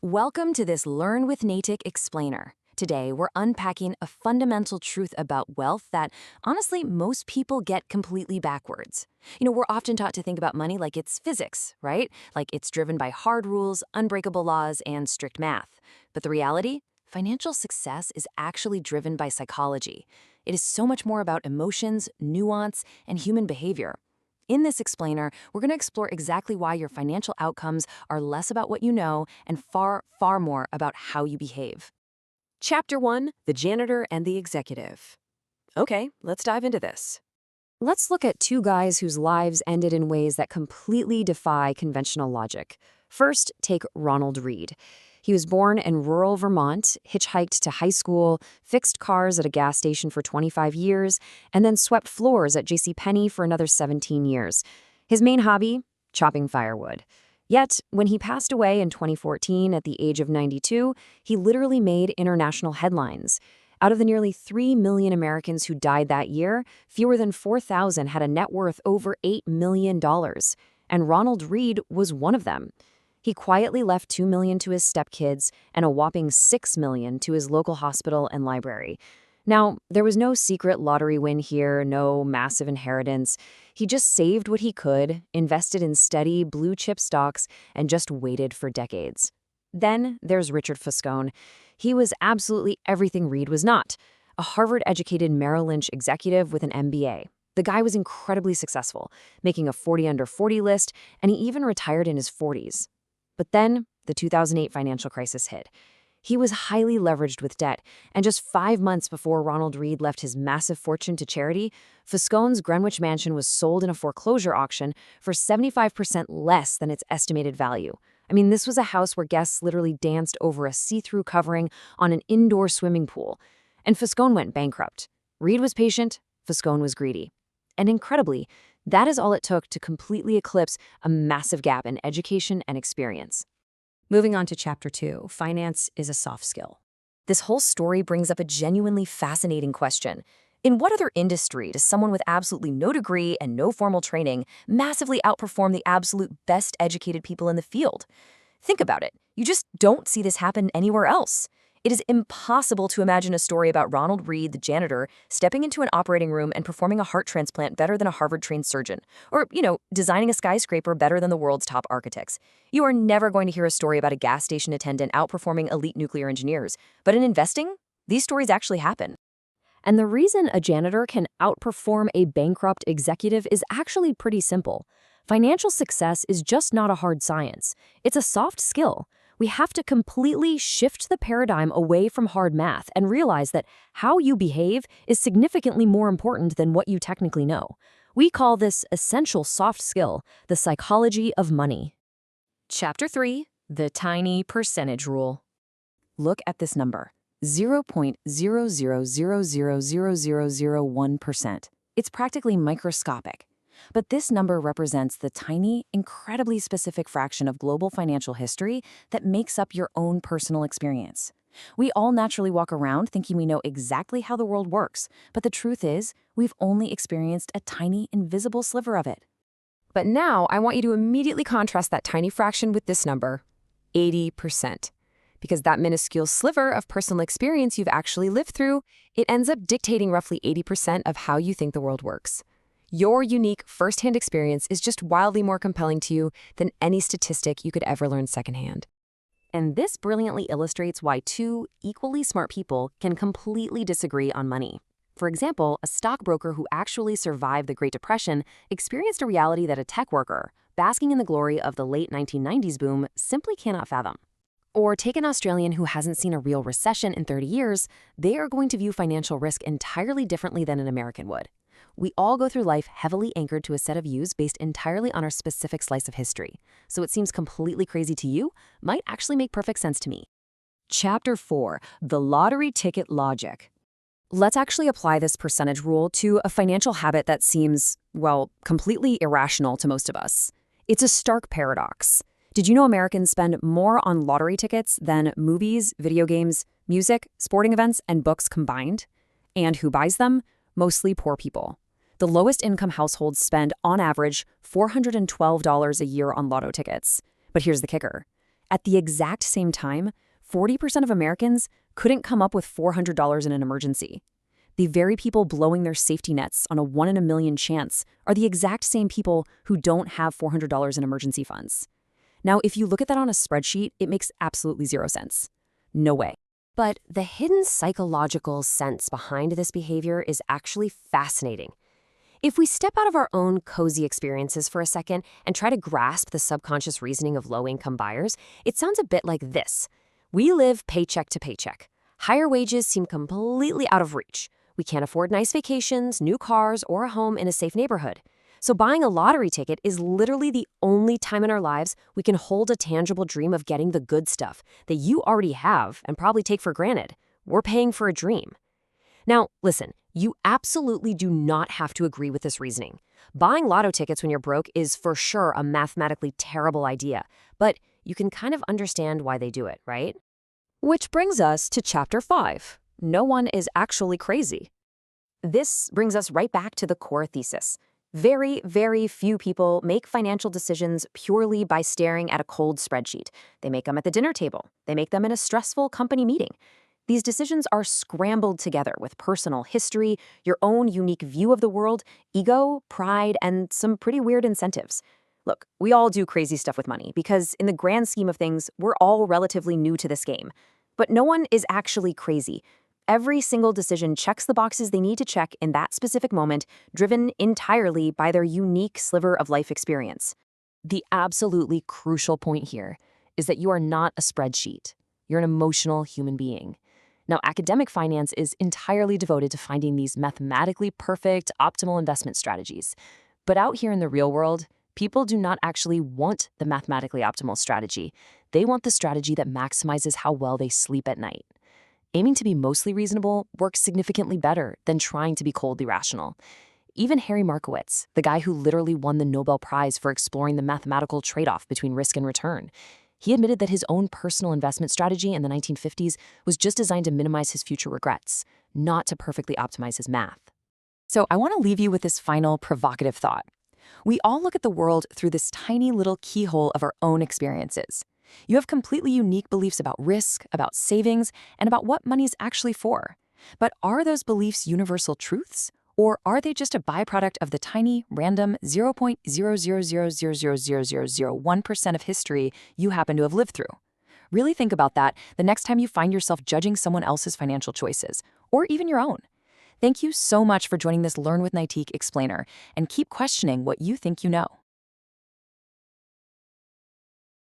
Welcome to this Learn with Natick explainer. Today, we're unpacking a fundamental truth about wealth that, honestly, most people get completely backwards. We're often taught to think about money like it's physics, right? Like it's driven by hard rules, unbreakable laws, and strict math. But the reality? Financial success is actually driven by psychology. It is so much more about emotions, nuance, and human behavior. In this explainer, we're going to explore exactly why your financial outcomes are less about what you know and far, far more about how you behave. Chapter 1, The Janitor and the Executive. Okay, let's dive into this. Let's look at two guys whose lives ended in ways that completely defy conventional logic. First, take Ronald Read. He was born in rural Vermont, hitchhiked to high school, fixed cars at a gas station for 25 years, and then swept floors at JCPenney for another 17 years. His main hobby? Chopping firewood. Yet, when he passed away in 2014 at the age of 92, he literally made international headlines. Out of the nearly 3 million Americans who died that year, fewer than 4,000 had a net worth over $8 million. And Ronald Read was one of them. He quietly left $2 million to his stepkids and a whopping $6 million to his local hospital and library. Now, there was no secret lottery win here, no massive inheritance. He just saved what he could, invested in steady blue-chip stocks, and just waited for decades. Then there's Richard Foscone. He was absolutely everything Read was not. A Harvard-educated Merrill Lynch executive with an MBA. The guy was incredibly successful, making a 40 under 40 list, and he even retired in his 40s. But then, the 2008 financial crisis hit. He was highly leveraged with debt, and just 5 months before Ronald Read left his massive fortune to charity, Foscone's Greenwich mansion was sold in a foreclosure auction for 75% less than its estimated value. I mean, this was a house where guests literally danced over a see-through covering on an indoor swimming pool. And Foscone went bankrupt. Read was patient, Foscone was greedy. And incredibly, that is all it took to completely eclipse a massive gap in education and experience. Moving on to Chapter 2, Finance is a Soft Skill. This whole story brings up a genuinely fascinating question. In what other industry does someone with absolutely no degree and no formal training massively outperform the absolute best educated people in the field? Think about it. You just don't see this happen anywhere else. It is impossible to imagine a story about Ronald Read, the janitor, stepping into an operating room and performing a heart transplant better than a Harvard-trained surgeon. Or, designing a skyscraper better than the world's top architects. You are never going to hear a story about a gas station attendant outperforming elite nuclear engineers. But in investing, these stories actually happen. And the reason a janitor can outperform a bankrupt executive is actually pretty simple. Financial success is just not a hard science. It's a soft skill. We have to completely shift the paradigm away from hard math and realize that how you behave is significantly more important than what you technically know. We call this essential soft skill, the psychology of money. Chapter 3, The Tiny Percentage Rule. Look at this number, 0.0000001%. It's practically microscopic. But this number represents the tiny, incredibly specific fraction of global financial history that makes up your own personal experience. We all naturally walk around thinking we know exactly how the world works, but the truth is, we've only experienced a tiny, invisible sliver of it. But now I want you to immediately contrast that tiny fraction with this number, 80%. Because that minuscule sliver of personal experience you've actually lived through, it ends up dictating roughly 80% of how you think the world works. Your unique first-hand experience is just wildly more compelling to you than any statistic you could ever learn secondhand. And this brilliantly illustrates why two equally smart people can completely disagree on money. For example, a stockbroker who actually survived the Great Depression experienced a reality that a tech worker, basking in the glory of the late 1990s boom, simply cannot fathom. Or take an Australian who hasn't seen a real recession in 30 years, they are going to view financial risk entirely differently than an American would. We all go through life heavily anchored to a set of views based entirely on our specific slice of history. So what seems completely crazy to you might actually make perfect sense to me. Chapter 4, The Lottery Ticket Logic. Let's actually apply this percentage rule to a financial habit that seems, completely irrational to most of us. It's a stark paradox. Did you know Americans spend more on lottery tickets than movies, video games, music, sporting events, and books combined? And who buys them? Mostly poor people. The lowest income households spend, on average, $412 a year on lotto tickets. But here's the kicker. At the exact same time, 40% of Americans couldn't come up with $400 in an emergency. The very people blowing their safety nets on a 1 in a million chance are the exact same people who don't have $400 in emergency funds. Now, if you look at that on a spreadsheet, it makes absolutely zero sense. No way. But the hidden psychological sense behind this behavior is actually fascinating. If we step out of our own cozy experiences for a second and try to grasp the subconscious reasoning of low-income buyers, it sounds a bit like this. We live paycheck to paycheck. Higher wages seem completely out of reach. We can't afford nice vacations, new cars, or a home in a safe neighborhood. So buying a lottery ticket is literally the only time in our lives we can hold a tangible dream of getting the good stuff that you already have and probably take for granted. We're paying for a dream. Now, listen, you absolutely do not have to agree with this reasoning. Buying lotto tickets when you're broke is for sure a mathematically terrible idea, but you can kind of understand why they do it, right? Which brings us to Chapter 5. No one is actually crazy. This brings us right back to the core thesis. Very, very few people make financial decisions purely by staring at a cold spreadsheet. They make them at the dinner table. They make them in a stressful company meeting. These decisions are scrambled together with personal history, your own unique view of the world, ego, pride, and some pretty weird incentives. Look, we all do crazy stuff with money because in the grand scheme of things, we're all relatively new to this game. But no one is actually crazy. Every single decision checks the boxes they need to check in that specific moment, driven entirely by their unique sliver of life experience. The absolutely crucial point here is that you are not a spreadsheet. You're an emotional human being. Now, academic finance is entirely devoted to finding these mathematically perfect, optimal investment strategies. But out here in the real world, people do not actually want the mathematically optimal strategy. They want the strategy that maximizes how well they sleep at night. Aiming to be mostly reasonable works significantly better than trying to be coldly rational. Even Harry Markowitz, the guy who literally won the Nobel Prize for exploring the mathematical trade-off between risk and return, he admitted that his own personal investment strategy in the 1950s was just designed to minimize his future regrets, not to perfectly optimize his math. So I want to leave you with this final provocative thought. We all look at the world through this tiny little keyhole of our own experiences. You have completely unique beliefs about risk, about savings, and about what money's actually for. But are those beliefs universal truths? Or are they just a byproduct of the tiny, random 0.000000001% of history you happen to have lived through? Really think about that the next time you find yourself judging someone else's financial choices, or even your own. Thank you so much for joining this Learn with Nitique explainer, and keep questioning what you think you know.